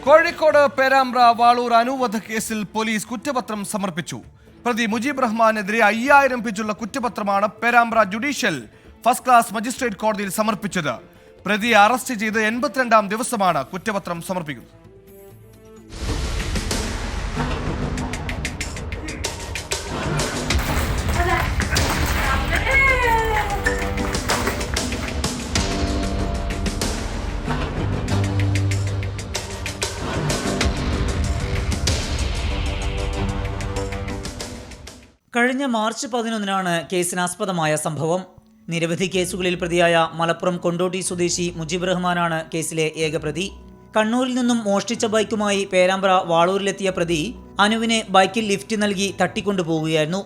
കോഴിക്കോട് പേരാമ്പ്ര വാളൂർ അനുവധ കേസിൽ പോലീസ് കുറ്റപത്രം സമർപ്പിച്ചു. പ്രതി മുജീബ് റഹ്മാനെതിരെ 5000 പേജുള്ള കുറ്റപത്രമാണ് Perambra judicial first class magistrate കോടതിയിൽ സമർപ്പിച്ചത്. പ്രതിയെ അറസ്റ്റ് ചെയ്ത് 82ാം ദിവസമാണ് കുറ്റപത്രം സമർപ്പിക്കുന്നത്. കഴിഞ്ഞ മാർച്ച് 11-നാണ് കേസിനാസ്പദമായ സംഭവം. നിരവധി കേസുകളിൽ പ്രതിയായ മലപ്പുറം കൊണ്ടോട്ടി സ്വദേശി മുജീബ് റഹ്മാനാണ് കേസിലെ ഏക പ്രതി. കണ്ണൂരിൽ നിന്നും മോഷ്ടിച്ച ബൈക്കുമായി പേരാമ്പ്ര വാളൂരിലെത്തിയ പ്രതി അനുവിനെ ബൈക്കിൽ ലിഫ്റ്റ് നൽകി തട്ടിക്കൊണ്ടുപോവുകയായിരുന്നു.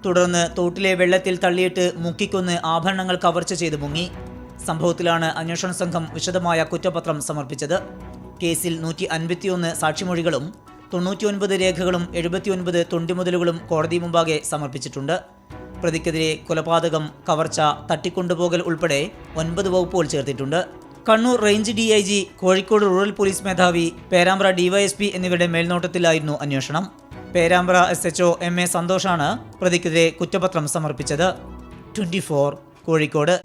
തുടർന്ന് തോട്ടിലെ വെള്ളത്തിൽ തള്ളിയിട്ട് മുക്കിക്കൊന്ന് ആഭരണങ്ങൾ കവർച്ച ചെയ്ത് മുങ്ങി. സംഭവത്തിലാണ് അന്വേഷണ സംഘം വിശദമായ കുറ്റപത്രം സമർപ്പിച്ചത്. കേസിൽ 151 സാക്ഷിമൊഴികളും 99 രേഖകളും 79 തൊണ്ടിമുതലുകളും കോടതി മുമ്പാകെ സമർപ്പിച്ചിട്ടുണ്ട്. പ്രതിക്കെതിരെ കൊലപാതകം, കവർച്ച, തട്ടിക്കൊണ്ടുപോകൽ ഉൾപ്പെടെ 9 വകുപ്പുകൾ ചേർത്തിട്ടുണ്ട്. Kannur range DIG, Kozhikode rural police മേധാവി, പേരാമ്പ്ര DYSP എന്നിവരുടെ മേൽനോട്ടത്തിലായിരുന്നു അന്വേഷണം. പേരാമ്പ്ര SHO MA സന്തോഷാണ് പ്രതിക്കെതിരെ കുറ്റപത്രം സമർപ്പിച്ചത്. 24 കോഴിക്കോട്.